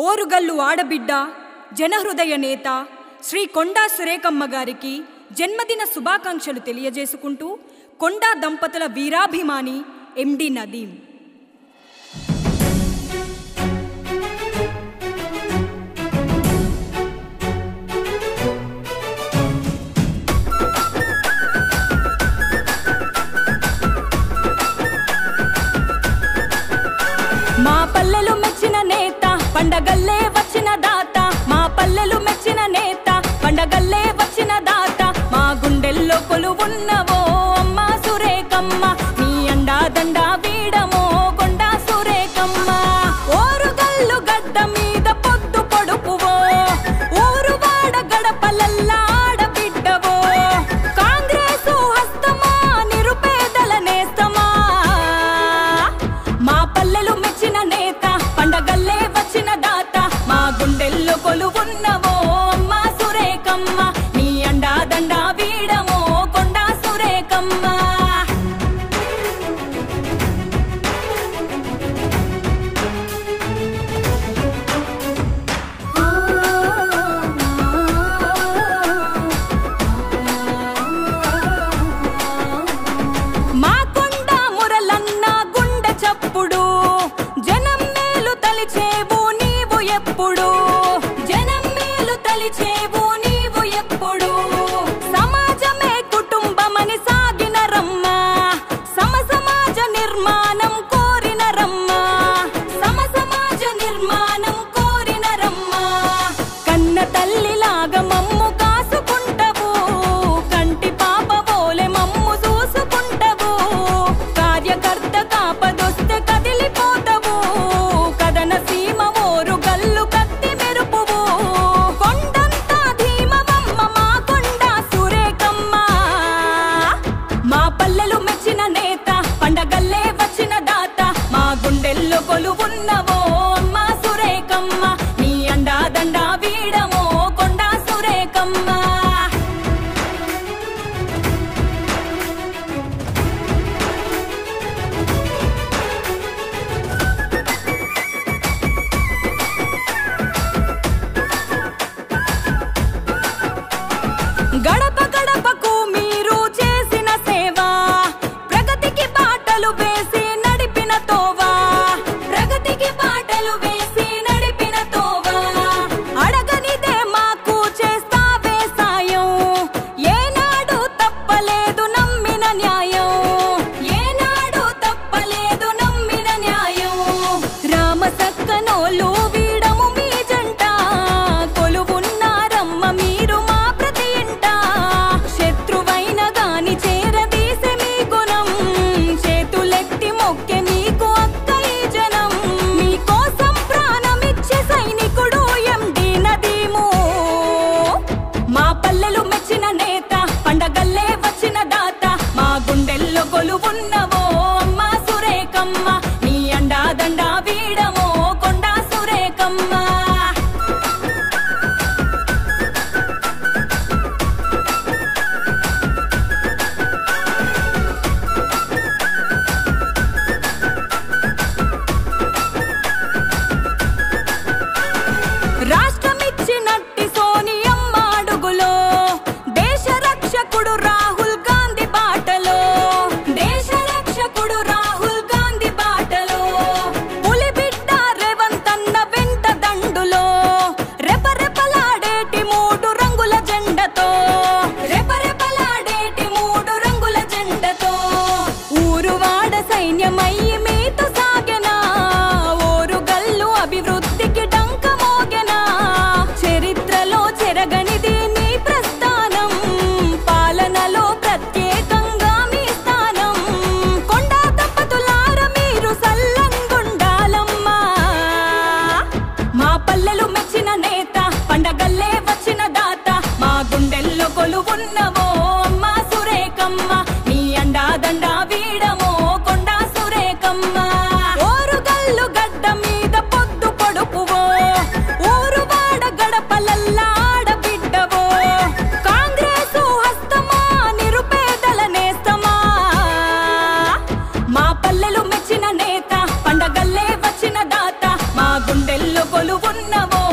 ఓరుగల్లు ఆడబిడ్డ జనహృదయ నేత శ్రీ కొండా సురేఖమ్మ గారికి జన్మదిన శుభాకాంక్షలు తెలియజేసుకుంటూ కొండా దంపతుల వీరాభిమాని ఎండి నదీం. మా పల్లెలు మెచ్చిన నేత పండగల్లే వచ్చిన దాత, మా పల్లెలు మెచ్చిన నేత పండగల్లే వచ్చిన దాత, మా గుండెల్లో కొలువున్నవో అమ్మ సురేఖమ్మ, నీ అండా దండా వీడమో కొండా సురేఖమ్మ. ఓరుగల్లు గడ్డ మీద పొద్దు పొడుపువో, ఊరు వాడ గడపలల్లా ఆడబిడ్డవో, కాంగ్రెసు హస్తమా నిరుపేదల నేస్తమా, మా పల్లెలు మెచ్చిన నేత పండగల్లే వచ్చిన దాత, మా గుండెల్లో కొలువున్నవో అమ్మ సురేఖమ్మ, నీ అండా దండా వీడమో కొండా సురేఖమ్మ. మా కొండ మురలన్న గుండె చప్పుడు, జనం మేలు తలిచేవు నీవు ఎప్పుడు, జనం మేలు తలిచేవు నీవు ఎప్పుడు, సమాజమే కుటుంబమని సాగిన రమ్మ, సమాజ నిర్మాణం కోరిన రమ్మ, సమాజ నిర్మాణం కోరిన రమ్మ. కన్న తల్లిలాగా మమ్ము కాసుకుంటవు, కంటి పాప పోలే మమ్ము చూసుకుంటవు, కార్యకర్త కాపదొస్తే కదిలిపోతవు, కదన సీమ ఓరు గల్లు కత్తి మెరుపువు, కొండంతా ధీమమమ్మ మా కొండా సురేఖమ్మ. మా పల్లెలు మెచ్చిన నేత పండగల్లే వచ్చిన దాత, మా గుండెల్లో కొలువున్నవో అమ్మ సురేఖమ్మ, నీ అండా దండా వీడమో కొండా సురేఖమ్మ. గడప గడపకు మీరు చేసిన సేవ, ప్రగతికి బాటలు వేసి నడిపిన తోవా, ప్రగతికి బాటలు వేసి నడిపిన తోవా, అడగనిదే మాకు చేస్తావే సాయం, ఏనాడు తప్పలేదు నమ్మిన న్యాయం, ఏనాడు తప్పలేదు నమ్మిన న్యాయం. రామ సక్కనోలు వీడము మీ జంట, కొలువున్నారమ్మ మీరు మా ప్రతి ఇంట, శత్రువైన గాని చేరదీసే మీ గుణం, చేతులెత్తి మొక్కే మీకు అక్క ఈ జనం, మీకోసం ప్రాణమిచ్చే సైనికుడు ఎండి నదీము. మా పల్లెలు మెచ్చిన నేత పండగల్లే వచ్చిన దాత, మా గుండెల్లో కొలువున్నవో అమ్మ సురేఖమ్మ, నీ అండా దండా వీడమో కొండా సురేఖమ్మ. రాష్ట్రమిచ్చినట్టి సోనియమ్మ అడుగులో, దేశ రక్షకుడు రాహుల్ గాంధీ బాటలో, దేశ రక్షకుడు రాహుల్ గాంధీ బాటలో, పులిబిడ్డ రేవంత్ అన్న వెంట దండులో, రెపరెపలాడేటి మూడు రంగుల జెండతో, రెపరెపలాడేటి మూడు రంగుల జెండతో, ఊరువాడ సైన్యమయ్యి మీతో సాగెనా, ఓరుగల్లు అభివృద్ధికి డంక మోగెనా, చరిత్రలో చెరగనిది నీ ప్రస్థానం, పాలనలో ప్రత్యేకంగా మీ స్థానం, కొండా దంపతులార మీరు సల్లంగుండాలమ్మా. మా పల్లెలు మెచ్చిన నేత పండగల్లే వచ్చిన దాత, మా గుండెల్లో కొలువున్నవో అమ్మ సురేఖమ్మ, నీ అండా దండా వీడమో కొండా సురేఖమ్మ. ఓరుగల్లు గడ్డ మీద పొద్దు పొడుపువో, ఊరు వాడ గడపలల్లా ఆడబిడ్డవో, కాంగ్రెసు హస్తమా నిరుపేదల నేస్తమా, మా పల్లెలు మెచ్చిన నేత పండగల్లే వచ్చిన దాత, మా గుండెల్లో కొలువు కొలువున్నవో